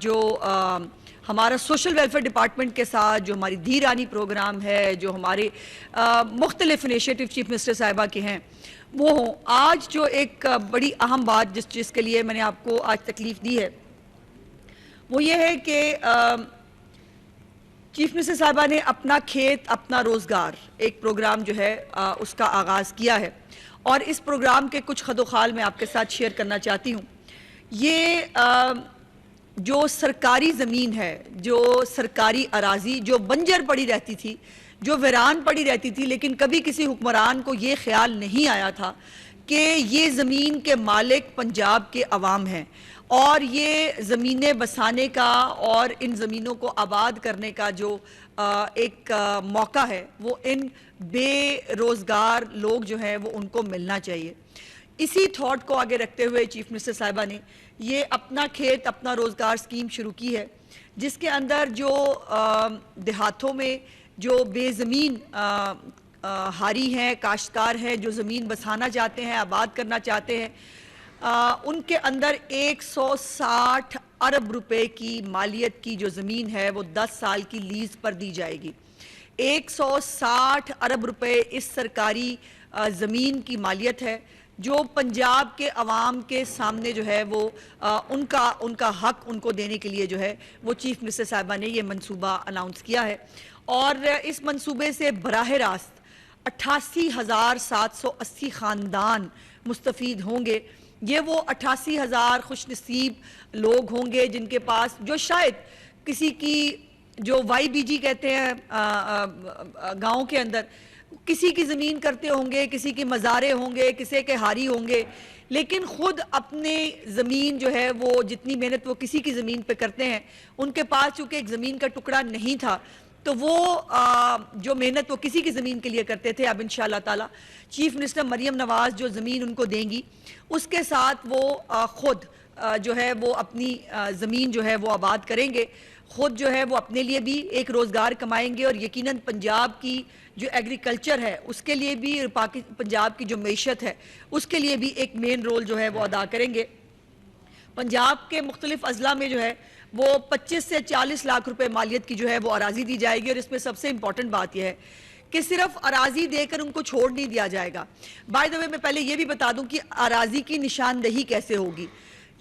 جو ہمارا social welfare department کے ساتھ جو ہماری دھی رانی پروگرام ہے، جو ہمارے مختلف انیشیٹو چیف منسٹر صاحبہ کے ہیں وہ ہوں. آج جو ایک بڑی اہم بات جس چیز کے لیے میں نے آپ کو آج تکلیف دی ہے وہ یہ ہے کہ چیف منسٹر صاحبہ نے اپنا کھیت اپنا روزگار ایک پروگرام جو ہے اس کا آغاز کیا ہے، اور اس پروگرام کے کچھ خد و خال میں آپ کے ساتھ شیئر کرنا چاہتی ہوں. یہ جو سرکاری زمین ہے، جو سرکاری اراضی جو بنجر پڑی رہتی تھی، جو ویران پڑی رہتی تھی، لیکن کبھی کسی حکمران کو یہ خیال نہیں آیا تھا کہ یہ زمین کے مالک پنجاب کے عوام ہیں، اور یہ زمینیں بسانے کا اور ان زمینوں کو آباد کرنے کا جو ایک موقع ہے وہ ان بے روزگار لوگ جو ہیں وہ ان کو ملنا چاہیے. اسی تھاٹ کو آگے رکھتے ہوئے چیف منسٹر صاحبہ نے یہ اپنا کھیت اپنا روزگار سکیم شروع کی ہے، جس کے اندر جو دیہاتوں میں جو بے زمین ہاری ہیں، کاشتکار ہیں، جو زمین بسانا چاہتے ہیں، آباد کرنا چاہتے ہیں، ان کے اندر 160 ارب روپے کی مالیت کی جو زمین ہے وہ 10 سال کی لیز پر دی جائے گی. 160 ارب روپے اس سرکاری زمین کی مالیت ہے جو پنجاب کے عوام کے سامنے جو ہے وہ ان کا حق ان کو دینے کے لیے جو ہے وہ چیف منسٹر صاحبہ نے یہ منصوبہ اناؤنس کیا ہے. اور اس منصوبے سے براہ راست 88,780 خاندان مستفید ہوں گے. یہ وہ 88,000 خوش نصیب لوگ ہوں گے جن کے پاس جو شاید کسی کی جو وائی بی جی کہتے ہیں گاؤں کے اندر کسی کی زمین کرتے ہوں گے، کسی کی مزارے ہوں گے، کسی کے ہاری ہوں گے، لیکن خود اپنے زمین جو ہے وہ جتنی محنت وہ کسی کی زمین پہ کرتے ہیں ان کے پاس چونکہ ایک زمین کا ٹکڑا نہیں تھا تو وہ جو محنت وہ کسی کی زمین کے لیے کرتے تھے اب انشاءاللہ تعالی چیف منسٹر مریم نواز جو زمین ان کو دیں گی اس کے ساتھ وہ خود جو ہے وہ اپنی زمین جو ہے وہ آباد کریں گے، خود جو ہے وہ اپنے لیے بھی ایک روزگار کمائیں گے، اور یقیناً پنجاب کی جو ایگریکلچر ہے اس کے لیے بھی پنجاب کی جو معیشت ہے اس کے لیے بھی ایک مین رول جو ہے وہ ادا کریں گے. پنجاب کے مختلف اضلاع میں جو ہے وہ 25 سے 40 لاکھ روپے مالیت کی جو ہے وہ اراضی دی جائے گی، اور اس میں سب سے امپورٹنٹ بات یہ ہے کہ صرف اراضی دے کر ان کو چھوڑ نہیں دیا جائے گا. بائی دا وے میں پہلے یہ بھی بتا دوں کہ اراضی کی نشاندہی کیسے ہوگی.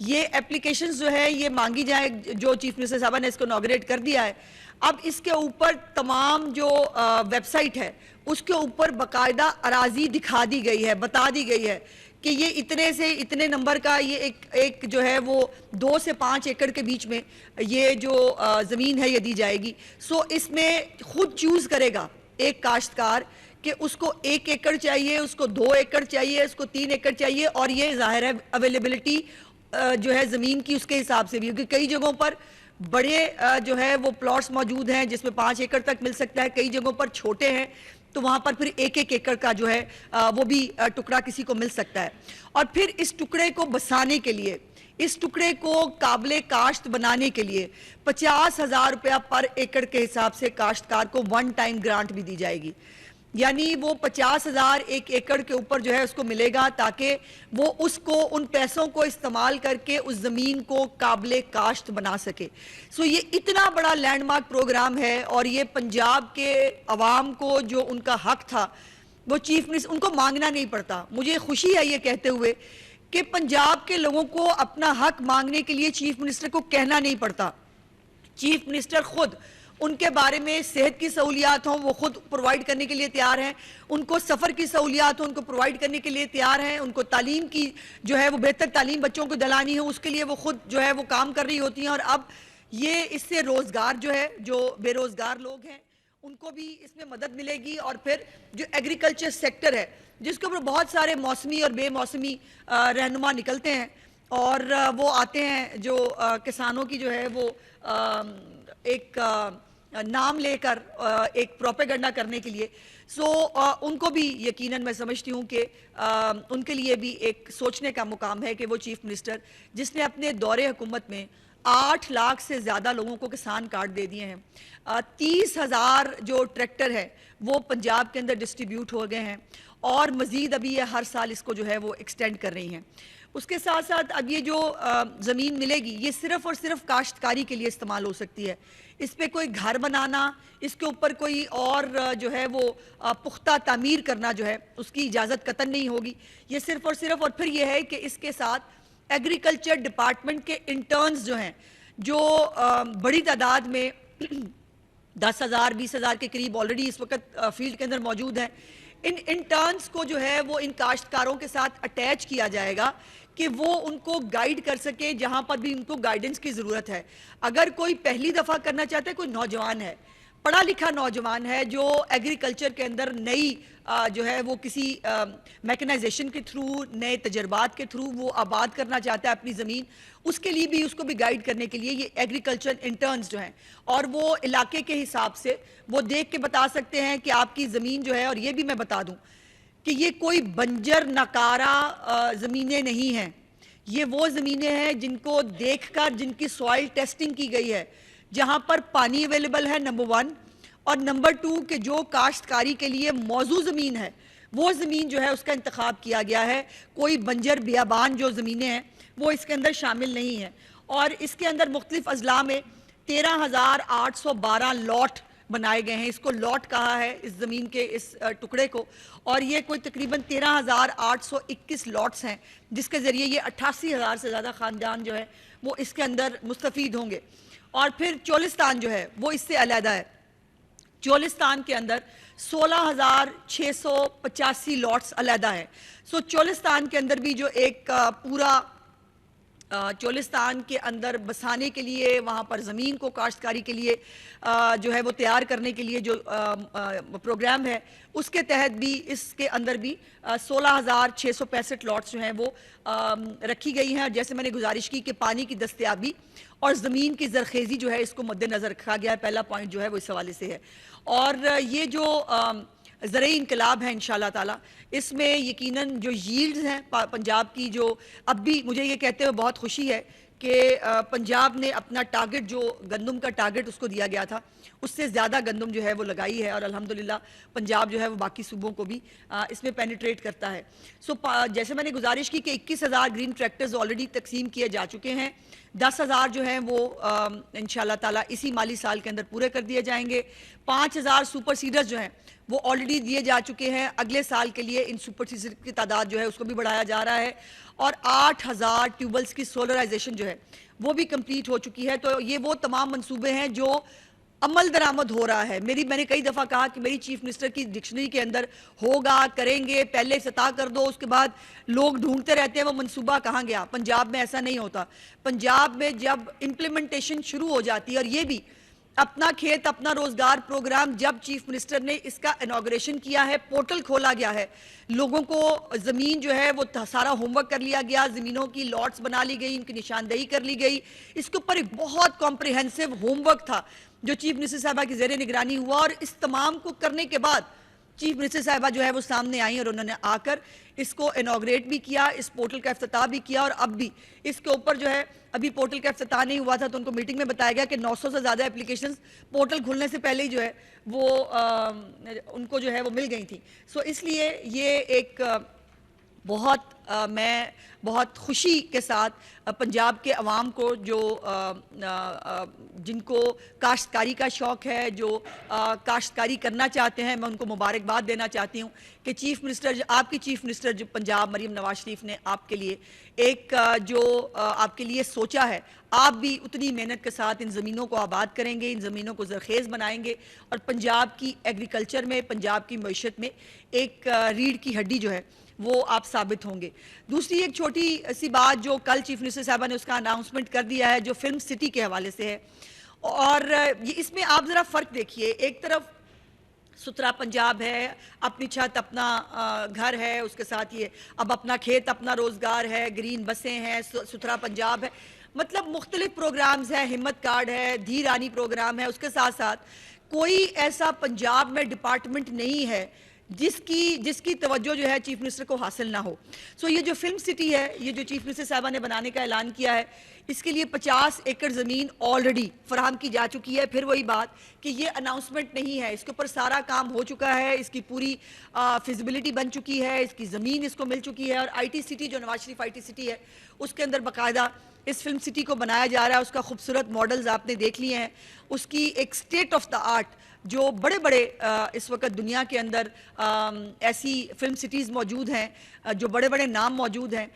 یہ اپلیکیشنز جو ہے یہ مانگی جائے، جو چیف منسٹر صاحبہ نے اس کو انوگریٹ کر دیا ہے. اب اس کے اوپر تمام جو ویب سائٹ ہے اس کے اوپر باقاعدہ اراضی دکھا دی گئی ہے، بتا دی گئی ہے کہ یہ اتنے سے اتنے نمبر کا یہ ایک جو ہے وہ 2 سے 5 ایکڑ کے بیچ میں یہ جو زمین ہے یہ دی جائے گی. سو اس میں خود چوز کرے گا ایک کاشتکار کہ اس کو 1 ایکڑ چاہیے، اس کو 2 ایکڑ چاہیے، اس کو 3 ایکڑ چاہیے، اور یہ ظاہر ہے اویلیبلٹی جو ہے زمین کی اس کے حساب سے بھی، کیونکہ کئی جگہوں پر بڑے جو ہے وہ پلاٹس موجود ہیں جس میں 5 ایکڑ تک مل سکتا ہے، کئی جگہوں پر چھوٹے ہیں تو وہاں پر پھر 1 ایکڑ کا جو ہے وہ بھی ٹکڑا کسی کو مل سکتا ہے. اور پھر اس ٹکڑے کو بسانے کے لیے، اس ٹکڑے کو قابل کاشت بنانے کے لیے 50,000 روپیہ پر ایکڑ کے حساب سے کاشتکار کو 1 ٹائم گرانٹ بھی دی جائے گی. یعنی وہ 50,000 ایک ایکڑ کے اوپر جو ہے اس کو ملے گا تاکہ وہ اس کو ان پیسوں کو استعمال کر کے اس زمین کو قابل کاشت بنا سکے. سو یہ اتنا بڑا لینڈ مارک پروگرام ہے، اور یہ پنجاب کے عوام کو جو ان کا حق تھا وہ چیف منسٹر ان کو مانگنا نہیں پڑتا. مجھے خوشی ہے یہ کہتے ہوئے کہ پنجاب کے لوگوں کو اپنا حق مانگنے کے لیے چیف منسٹر کو کہنا نہیں پڑتا. چیف منسٹر خود ان کے بارے میں صحت کی سہولیات ہوں وہ خود پرووائڈ کرنے کے لیے تیار ہیں، ان کو سفر کی سہولیات ہوں ان کو پرووائڈ کرنے کے لیے تیار ہیں، ان کو تعلیم کی جو ہے وہ بہتر تعلیم بچوں کو دلانی ہو اس کے لیے وہ خود جو ہے وہ کام کر رہی ہوتی ہیں. اور اب یہ اس سے روزگار جو ہے جو بے روزگار لوگ ہیں ان کو بھی اس میں مدد ملے گی. اور پھر جو ایگریکلچر سیکٹر ہے جس کے اوپر بہت سارے موسمی اور بے موسمی رہنما نکلتے ہیں اور وہ آتے ہیں جو کسانوں کی جو ہے وہ ایک نام لے کر ایک پروپیگنڈا کرنے کے لیے. سو ان کو بھی یقیناً میں سمجھتی ہوں کہ ان کے لیے بھی ایک سوچنے کا مقام ہے کہ وہ چیف منسٹر جس نے اپنے دور حکومت میں 8 لاکھ سے زیادہ لوگوں کو کسان کارڈ دے دیے ہیں، 30,000 جو ٹریکٹر ہے وہ پنجاب کے اندر ڈسٹریبیوٹ ہو گئے ہیں، اور مزید ابھی یہ ہر سال اس کو جو ہے وہ ایکسٹینڈ کر رہی ہیں. اس کے ساتھ ساتھ اب یہ جو زمین ملے گی یہ صرف اور صرف کاشتکاری کے لیے استعمال ہو سکتی ہے. اس پہ کوئی گھر بنانا، اس کے اوپر کوئی اور جو ہے وہ پختہ تعمیر کرنا جو ہے اس کی اجازت قطعاً نہیں ہوگی. یہ صرف اور صرف، اور پھر یہ ہے کہ اس کے ساتھ ایگریکلچر ڈپارٹمنٹ کے انٹرنز جو ہیں، جو بڑی تعداد میں 10,000 20,000 کے قریب آلریڈی اس وقت فیلڈ کے اندر موجود ہیں، ان انٹرنز کو جو ہے وہ ان کاشتکاروں کے ساتھ اٹیچ کیا جائے گا کہ وہ ان کو گائیڈ کر سکے جہاں پر بھی ان کو گائیڈنس کی ضرورت ہے. اگر کوئی پہلی دفعہ کرنا چاہتا ہے، کوئی نوجوان ہے، پڑھا لکھا نوجوان ہے جو ایگریکلچر کے اندر نئی جو ہے وہ کسی میکنائزیشن کے تھرو، نئے تجربات کے تھرو وہ آباد کرنا چاہتا ہے اپنی زمین، اس کے لیے بھی اس کو بھی گائیڈ کرنے کے لیے یہ ایگریکلچر انٹرنز جو ہیں، اور وہ علاقے کے حساب سے وہ دیکھ کے بتا سکتے ہیں کہ آپ کی زمین جو ہے. اور یہ بھی میں بتا دوں کہ یہ کوئی بنجر ناکارہ زمینیں نہیں ہیں، یہ وہ زمینیں ہیں جن کو دیکھ کر، جن کی سوائل ٹیسٹنگ کی گئی ہے، جہاں پر پانی اویلیبل ہے نمبر 1، اور نمبر 2 کہ جو کاشتکاری کے لیے موزوں زمین ہے وہ زمین جو ہے اس کا انتخاب کیا گیا ہے. کوئی بنجر بیابان جو زمینیں ہیں وہ اس کے اندر شامل نہیں ہیں. اور اس کے اندر مختلف اضلاع میں 13,812 لاٹ بنائے گئے ہیں. اس کو لاٹ کہا ہے اس زمین کے اس ٹکڑے کو، اور یہ کوئی تقریباً 13,821 لاٹس ہیں جس کے ذریعے یہ 88,000 سے زیادہ خاندان جو ہے وہ اس کے اندر مستفید ہوں گے. اور پھر چولستان جو ہے وہ اس سے علیحدہ ہے. چولستان کے اندر 16,685 لاٹس علیحدہ ہیں. سو چولستان کے اندر بھی جو ایک پورا چولستان کے اندر بسانے کے لیے، وہاں پر زمین کو کاشتکاری کے لیے جو ہے وہ تیار کرنے کے لیے جو پروگرام ہے، اس کے تحت بھی اس کے اندر بھی 16,665 لاٹس جو ہیں وہ رکھی گئی ہیں. جیسے میں نے گزارش کی کہ پانی کی دستیابی اور زمین کی زرخیزی جو ہے اس کو مد نظر رکھا گیا ہے. پہلا پوائنٹ جو ہے وہ اس حوالے سے ہے. اور یہ جو زرعی انقلاب ہے انشاءاللہ تعالی، اس میں یقیناً جو ییلڈز ہیں پنجاب کی، جو اب بھی مجھے یہ کہتے ہوئے بہت خوشی ہے کہ پنجاب نے اپنا ٹارگٹ، جو گندم کا ٹارگٹ اس کو دیا گیا تھا، اس سے زیادہ گندم جو ہے وہ لگائی ہے. اور الحمدللہ پنجاب جو ہے وہ باقی صوبوں کو بھی اس میں پینیٹریٹ کرتا ہے. سو جیسے میں نے گزارش کی کہ 21,000 گرین ٹریکٹرز آلریڈی تقسیم کیے جا چکے ہیں. 10,000 جو ہیں وہ انشاءاللہ تعالی اسی مالی سال کے اندر پورے کر دیے جائیں گے. 5,000 سپر سیڈرز جو ہیں وہ آلریڈی دیے جا چکے ہیں. اگلے سال کے لیے ان سپر سیڈر کی تعداد جو ہے اس کو بھی بڑھایا جا رہا ہے. اور 8,000 ٹیوبلز کی سولرائزیشن جو ہے وہ بھی کمپلیٹ ہو چکی ہے. تو یہ وہ تمام منصوبے ہیں جو عمل درآمد ہو رہا ہے. میں نے کئی دفعہ کہا کہ میری چیف منسٹر کی ڈکشنری کے اندر ہوگا، کریں گے، پہلے افتتاح کر دو، اس کے بعد لوگ ڈھونڈتے رہتے ہیں وہ منصوبہ کہاں گیا. پنجاب میں ایسا نہیں ہوتا. پنجاب میں جب امپلیمنٹیشن شروع ہو جاتی ہے، اور یہ بھی اپنا کھیت اپنا روزگار پروگرام جب چیف منسٹر نے اس کا انوگریشن کیا ہے، پورٹل کھولا گیا ہے، لوگوں کو زمین جو ہے وہ سارا ہوم ورک کر لیا گیا، زمینوں کی لاٹس بنا لی گئی، ان کی نشاندہی کر لی گئی. اس کے اوپر ایک بہت کمپریہنسو ہوم ورک تھا جو چیف منسٹر صاحبہ کی زیر نگرانی ہوا. اور اس تمام کو کرنے کے بعد چیف منسٹر صاحبہ جو ہے وہ سامنے آئیں اور انہوں نے آ کر اس کو انوگریٹ بھی کیا، اس پورٹل کا افتتاح بھی کیا. اور اب بھی اس کے اوپر جو ہے ابھی پورٹل کا افتتاح نہیں ہوا تھا تو ان کو میٹنگ میں بتایا گیا کہ 900 سے زیادہ اپلیکیشنز پورٹل کھلنے سے پہلے ہی جو ہے وہ ان کو جو ہے وہ مل گئی تھی. سو اس لیے یہ ایک میں بہت خوشی کے ساتھ پنجاب کے عوام کو، جو جن کو کاشتکاری کا شوق ہے، جو کاشتکاری کرنا چاہتے ہیں، میں ان کو مبارکباد دینا چاہتی ہوں کہ چیف منسٹر، آپ کی چیف منسٹر جو پنجاب مریم نواز شریف نے آپ کے لیے ایک جو آپ کے لیے سوچا ہے، آپ بھی اتنی محنت کے ساتھ ان زمینوں کو آباد کریں گے، ان زمینوں کو زرخیز بنائیں گے، اور پنجاب کی ایگریکلچر میں، پنجاب کی معیشت میں ایک ریڑھ کی ہڈی جو ہے وہ آپ ثابت ہوں گے. دوسری ایک چھوٹی سی بات جو کل چیف منسٹر صاحبہ نے اس کا اناؤنسمنٹ کر دیا ہے، جو فلم سٹی کے حوالے سے ہے. اور اس میں آپ ذرا فرق دیکھیے، ایک طرف ستھرا پنجاب ہے، اپنی چھت اپنا گھر ہے، اس کے ساتھ یہ اب اپنا کھیت اپنا روزگار ہے، گرین بسیں ہیں، ستھرا پنجاب ہے، مطلب مختلف پروگرامز ہیں، ہمت کارڈ ہے، دھی رانی پروگرام ہے. اس کے ساتھ ساتھ کوئی ایسا پنجاب میں ڈپارٹمنٹ نہیں ہے جس کی توجہ جو ہے چیف منسٹر کو حاصل نہ ہو. سو یہ جو فلم سٹی ہے، یہ جو چیف منسٹر صاحبہ نے بنانے کا اعلان کیا ہے، اس کے لیے 50 ایکڑ زمین آلریڈی فراہم کی جا چکی ہے. پھر وہی بات کہ یہ اناؤنسمنٹ نہیں ہے، اس کے اوپر سارا کام ہو چکا ہے، اس کی پوری فیزیبلٹی بن چکی ہے، اس کی زمین اس کو مل چکی ہے. اور آئی ٹی سٹی جو Nawaz Sharif I T city ہے، اس کے اندر باقاعدہ اس فلم سٹی کو بنایا جا رہا ہے. اس کا خوبصورت ماڈلز آپ نے دیکھ لیے ہیں. اس کی ایک سٹیٹ آف دا آرٹ جو بڑے بڑے اس وقت دنیا کے اندر ایسی فلم سٹیز موجود ہیں، جو بڑے بڑے نام موجود ہیں.